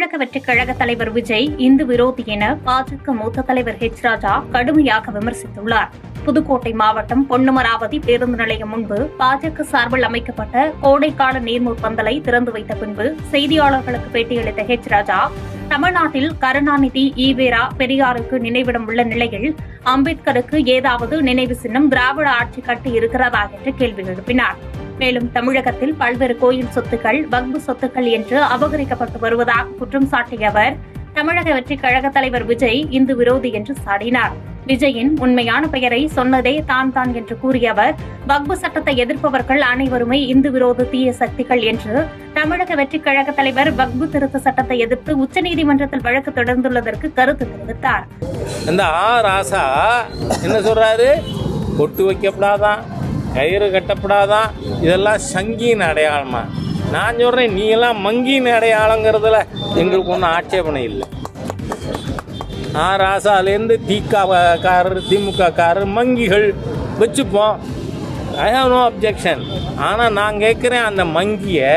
தமிழக வெற்றிக் கழக தலைவர் விஜய் இந்து விரோதி என பாஜக மூத்த தலைவர் ஹெச் ராஜா கடுமையாக விமர்சித்துள்ளார். புதுக்கோட்டை மாவட்டம் பொன்னமராவதி பேருந்து நிலையம் முன்பு பாஜக சார்பில் அமைக்கப்பட்ட கோடைக்கால நீர்மூர் பந்தலை திறந்து வைத்த பின்பு செய்தியாளர்களுக்கு பேட்டியளித்த ஹெச் ராஜா, தமிழ்நாட்டில் கருணாநிதி, ஈவேரா, பெரியாருக்கு நினைவிடம் உள்ள நிலையில் அம்பேத்கருக்கு ஏதாவது நினைவு சின்னம் திராவிட ஆட்சி கட்டி இருக்கிறதா என்று கேள்வி எழுப்பினார். மேலும் தமிழகத்தில் பல்வேறு கோயில் சொத்துக்கள், வக்பு சொத்துக்கள் என்று அபகரிக்கப்பட்டு வருவதாக குற்றம் சாட்டிய அவர், தமிழக வெற்றிக் கழக தலைவர் விஜய் இந்து விரோதி என்று சாடினார். விஜயின் உண்மையான பெயரை சொன்னதே தான் என்று கூறிய அவர், வக்பு சட்டத்தை எதிர்ப்பவர்கள் அனைவருமே இந்து விரோத தீய சக்திகள் என்று தமிழக வெற்றிக் கழக தலைவர் வக்பு திருத்த சட்டத்தை எதிர்த்து உச்சநீதிமன்றத்தில் வழக்கு தொடர்ந்துள்ளதற்கு கருத்து தெரிவித்தார். இந்த ராசா என்ன சொல்றாரு? பொட்டு வைக்கப்படாதான், கயிறு கட்டப்படாதான், இதெல்லாம் சங்கியின் அடையாளமா? நான் சொல்றேன், நீ எல்லாம் மங்கியின் அடையாளங்கிறதுல எங்களுக்கு ஒன்றும் ஆட்சேபனை இல்லை. ராசாலேருந்து திமுக காரர் மங்கிகள் வச்சுப்போம், ஐ ஹவ் நோ அப்ஜெக்ஷன். ஆனால் நான் கேட்குறேன், அந்த மங்கியை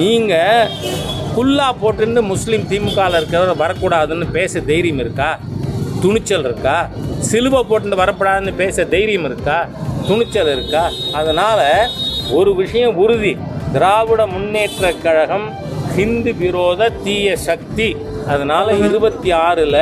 நீங்கள் ஃபுல்லாக போட்டுருந்து முஸ்லீம் திமுகவில் இருக்கிறவர் வரக்கூடாதுன்னு பேச தைரியம் இருக்கா? துணிச்சல் இருக்கா? சிலுவை போட்டு வரப்படாதுன்னு பேச தைரியம் இருக்கா? துணிச்சல் இருக்கா? அதனால் ஒரு விஷயம் உறுதி, திராவிட முன்னேற்ற கழகம் ஹிந்து விரோத தீய சக்தி. அதனால 26ல்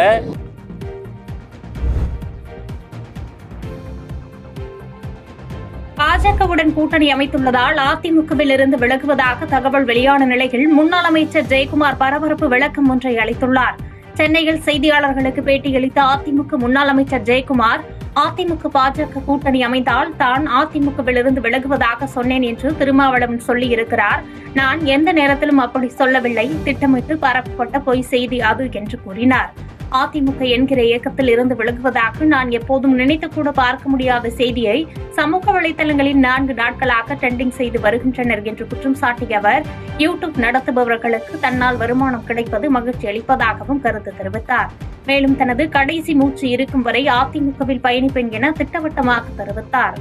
பாஜகவுடன் கூட்டணி அமைத்துள்ளதால் அதிமுகவில் இருந்து விலகுவதாக தகவல் வெளியான நிலையில் முன்னாள் அமைச்சர் ஜெயக்குமார் பரபரப்பு விளக்கம் ஒன்றை அளித்துள்ளார். சென்னையில் செய்தியாளர்களுக்கு பேட்டியளித்த அதிமுக முன்னாள் அமைச்சர் ஜெயக்குமார், அதிமுக பாஜக கூட்டணி அமைந்தால் தான் அதிமுகவில் இருந்து விலகுவதாக சொன்னேன் என்று திருமாவளவன் சொல்லியிருக்கிறார். நான் எந்த நேரத்திலும் அப்படி சொல்லவில்லை, திட்டமிட்டு பரப்பப்பட்ட பொய் செய்தி அது என்று கூறினார். அதிமுக என்கிற இயக்கத்தில் இருந்து விலகுவதாக நான் எப்போதும் நினைத்து கூட பார்க்க முடியாத செய்தியை சமூக வலைதளங்களில் 4 நாட்களாக ட்ரெண்டிங் செய்து வருகின்றனர் என்று குற்றம் சாட்டிய அவர், யூடியூப் நடத்துபவர்களுக்கு தன்னால் வருமானம் கிடைப்பது மகிழ்ச்சி அளிப்பதாகவும் கருத்து தெரிவித்தார். மேலும் தனது கடைசி மூச்சு இருக்கும் வரை அதிமுகவில் பயணிப்பேன் என திட்டவட்டமாக தெரிவித்தார்.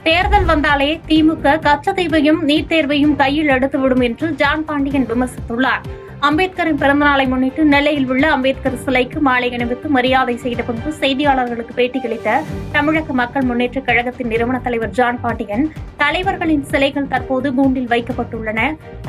தேர்தல் வந்தாலே திமுக கச்சத்தீவையும் நீட் தேர்வையும் கையில் எடுத்துவிடும் என்று ஜான் பாண்டியன் விமர்சித்துள்ளார். அம்பேத்கரின் பிறந்தநாளை முன்னிட்டு நெல்லையில் உள்ள அம்பேத்கர் சிலைக்கு மாலை அணிவித்து மரியாதை செய்த பின்பு செய்தியாளர்களுக்கு பேட்டியளித்த தமிழக மக்கள் முன்னேற்ற கழகத்தின் நிறுவன தலைவர் ஜான் பாண்டியன், தலைவர்களின் சிலைகள் தற்போது கூண்டில் வைக்கப்பட்டுள்ளன,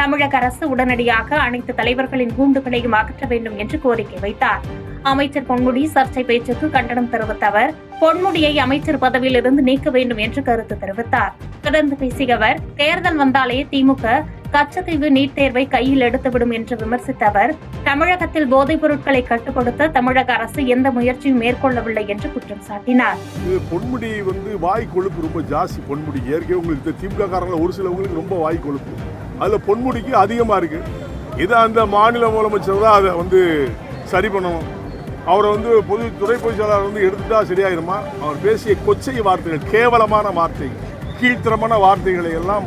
தமிழக அரசு உடனடியாக அனைத்து தலைவர்களின் கூண்டுகளையும் அகற்ற வேண்டும் என்று கோரிக்கை வைத்தார். அமைச்சர் பொன்முடி சர்ச்சை பேச்சுக்கு கண்டனம் தெரிவித்த அவர், பொன்முடியை அமைச்சர் பதவியில் இருந்து நீக்க வேண்டும் என்று கருத்து தெரிவித்தார். தொடர்ந்து பேசிய அவர், தேர்தல் வந்தாலே திமுக கச்சத்தீவு நீட் தேர்வை கையில் எடுத்துவிடும் என்று விமர்சித்த அவர், தமிழகத்தில் போதைப் பொருட்களை கட்டுப்படுத்த தமிழக அரசு எந்த முயற்சியும் மேற்கொள்ளவில்லை என்று குற்றம் சாட்டினார். பொன்முடி வாய் கொழுப்பு ரொம்ப ஜாஸ்தி. பொன்முடி ஏற்கனவே உங்களுக்கு திமுக காரங்கள ஒரு சிலவங்களுக்கு ரொம்ப வாய் கொழுப்பு, அதுல பொன்முடிக்கு அதிகமா இருக்கு. இதை அந்த மாநில முதலமைச்சர் தான் அதை சரி பண்ணணும். அவரை துறை பொதுச் செயலாளர் எடுத்துட்டா சரியாயிருமா? அவர் பேசிய கொச்சை வார்த்தைகள், கேவலமான வார்த்தை, கீழ்த்தரமான வார்த்தைகளை எல்லாம்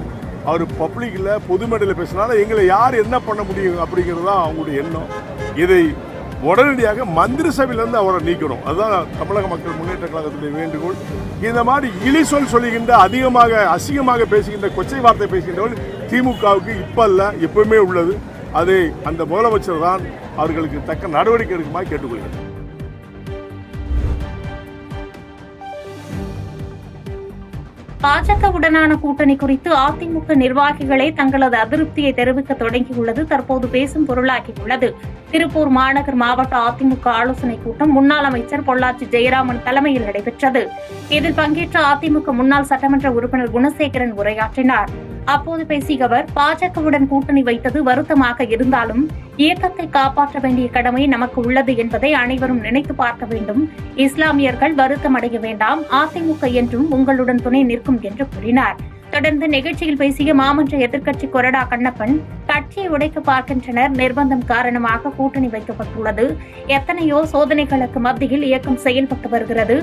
அவர் பப்ளிக்கில் பொது மேடையில் பேசினால எங்களை யார் என்ன பண்ண முடியும் அப்படிங்கிறது தான் அவங்களுடைய எண்ணம். இதை உடனடியாக மந்திரி சபையிலிருந்து அவரை நீக்கணும். அதுதான் தமிழக மக்கள் முன்னேற்ற கழகத்துடைய வேண்டுகோள். இந்த மாதிரி இழி சொல்லுகின்ற, அதிகமாக அசிங்கமாக பேசுகின்ற, கொச்சை வார்த்தை பேசுகின்றவர்கள் திமுகவுக்கு இப்ப அல்ல, எப்பவுமே உள்ளது. அதை அந்த முதலமைச்சர் தான் அவர்களுக்கு தக்க நடவடிக்கை எடுக்குமாறு கேட்டுக்கொள்கிறேன். பாஜகவுடனான கூட்டணி குறித்து அதிமுக நிர்வாகிகளே தங்களது அதிருப்தியை தெரிவிக்க தொடங்கியுள்ளது தற்போது பேசும் பொருளாகியுள்ளது. திருப்பூர் மாநகர் மாவட்ட அதிமுக ஆலோசனைக் கூட்டம் முன்னாள் அமைச்சர் பொள்ளாச்சி ஜெயராமன் தலைமையில் நடைபெற்றது. இதில் பங்கேற்ற அதிமுக முன்னாள் சட்டமன்ற உறுப்பினர் குணசேகரன் உரையாற்றினார். அப்போது பேசிய அவர், பாஜகவுடன் கூட்டணி வைத்தது வருத்தமாக இருந்தாலும் இயக்கத்தை காப்பாற்ற வேண்டிய கடமை நமக்கு உள்ளது என்பதை அனைவரும் நினைத்து பார்க்க வேண்டும். இஸ்லாமியர்கள் வருத்தம் அடைய வேண்டாம், அதிமுக என்றும் உங்களுடன் துணை நிற்கும் என்று கூறினார். தொடர்ந்து நிகழ்ச்சியில் பேசிய மாமன்ற எதிர்க்கட்சி கொறடா கண்ணப்பன், கட்சியை உடைக்க பார்க்கின்றனர், நிர்பந்தம் காரணமாக கூட்டணி வைக்கப்பட்டுள்ளது, எத்தனையோ சோதனைகளுக்கு மத்தியில் இயக்கம் செயல்பட்டு வருகிறது,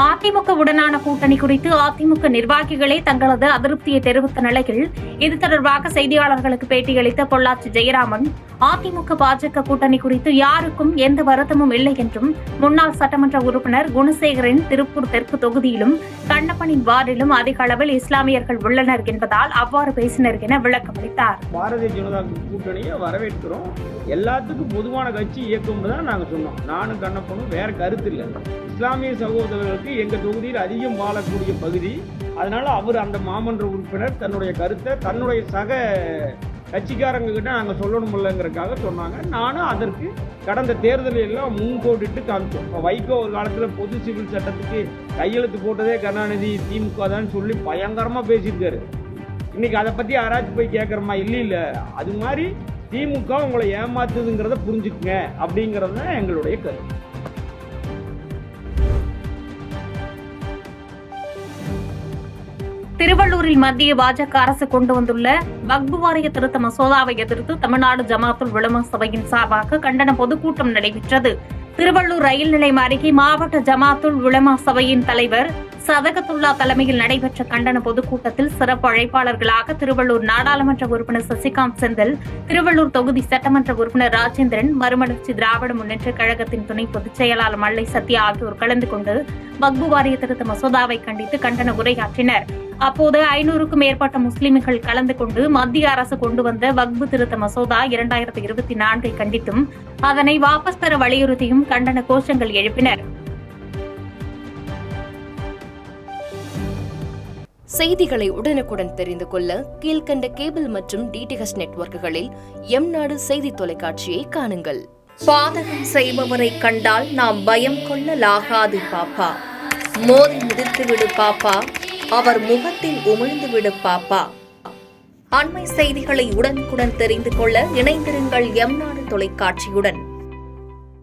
அதிமுகவுடனான கூட்டணி குறித்து அதிமுக நிர்வாகிகளே தங்களது அதிருப்தியை தெரிவித்த நிலையில் இது தொடர்பாக செய்தியாளர்களுக்கு பேட்டியளித்த பொள்ளாச்சி ஜெயராமன், அதிமுக பாஜக கூட்டணி குறித்து யாருக்கும் எந்த வருத்தமும் இல்லை என்றும், முன்னாள் சட்டமன்ற உறுப்பினர் குணசேகரின் திருப்பூர் தெற்கு தொகுதியிலும் கண்ணப்பனின் வார்டிலும் அதிக அளவில் இஸ்லாமியர்கள் உள்ளனர் என்பதால் அவ்வாறு பேசினர் என விளக்கமளித்தார். பாரதிய ஜனதா கூட்டணியை வரவேற்கிறோம். எல்லாத்துக்கும் பொதுவான கட்சி இயக்கம் தான் நாங்கள் சொன்னோம். நானும் கண்ணப்பனும் வேற கருத்து இல்லை. இஸ்லாமிய சகோதரர்களுக்கு எங்கள் தொகுதியில் அதிகம் வாழக்கூடிய பகுதி. அதனால அவர் அந்த மாமன்ற உறுப்பினர் தன்னுடைய கருத்தை தன்னுடைய சக கட்சிக்காரங்க கிட்ட நாங்கள் சொல்லணுமில்லங்கிறதுக்காக சொன்னாங்க. நானும் அதற்கு கடந்த தேர்தலில் எல்லாம் முன்கோட்டிட்டு காமிச்சோம். வைகோ ஒரு காலத்தில் பொது சிவில் சட்டத்துக்கு கையெழுத்து போட்டதே கருணாநிதி திமுக தான் சொல்லி பயங்கரமாக பேசியிருக்காரு. இன்னைக்கு அதை பற்றி யாராச்சும் போய் கேட்குறோமா? இல்லை. அது மாதிரி திமுக உங்களை ஏமாத்துதுங்கிறத புரிஞ்சுக்குங்க அப்படிங்கிறது தான் எங்களுடைய கருத்து. திருவள்ளூரில் மத்திய பாஜக அரசு கொண்டு வந்துள்ள வக்பு வாரிய திருத்த மசோதாவை எதிர்த்து தமிழ்நாடு ஜமாத்துல் உலமா சபையின் சார்பாக கண்டன பொதுக்கூட்டம் நடைபெற்றது. திருவள்ளூர் ரயில் நிலையம் அருகே மாவட்ட ஜமாத்துல் உலமா சபையின் தலைவர் சதகத்துல்லா தலைமையில் நடைபெற்ற கண்டன பொதுக்கூட்டத்தில் சிறப்பு அழைப்பாளர்களாக திருவள்ளூர் நாடாளுமன்ற உறுப்பினர் சசிகாந்த் செந்தில், திருவள்ளூர் தொகுதி சட்டமன்ற உறுப்பினர் ராஜேந்திரன், மறுமலர்ச்சி திராவிட முன்னேற்ற கழகத்தின் துணை பொதுச் செயலாளர் மல்லை சத்யா ஆகியோர் கலந்து கொண்டு வக்பு வாரிய திருத்த மசோதாவை கண்டித்து கண்டன உரையாற்றினர். அப்போது 500க்கும் மேற்பட்ட முஸ்லிம்கள் கலந்து கொண்டு மத்திய அரசு கொண்டு வந்த வக்பு திருத்த மசோதா 2024 கண்டித்தும் அதனை வாபஸ் பெற வலியுறுத்தியும் கண்டன கோஷங்கள் எழுப்பினர். செய்திகளை உடனுக்குடன் தெரிந்து கொள்ள கீழ்கண்ட கேபிள் மற்றும் டிடிஎச் நெட்வொர்க்குகளில் எம்நாடு செய்தி தொலைக்காட்சியை காணுங்கள். பாதகம் செய்பவரை கண்டால் நாம் பயம் கொள்ளலாகாது பாப்பா. மோதி மிதித்துவிடு பாப்பா, அவர் முகத்தில் உமிழ்ந்துவிடு பாப்பா. அண்மை செய்திகளை உடனுக்குடன் தெரிந்து கொள்ள இணைந்திருங்கள் எம்நாடு தொலைக்காட்சியுடன்.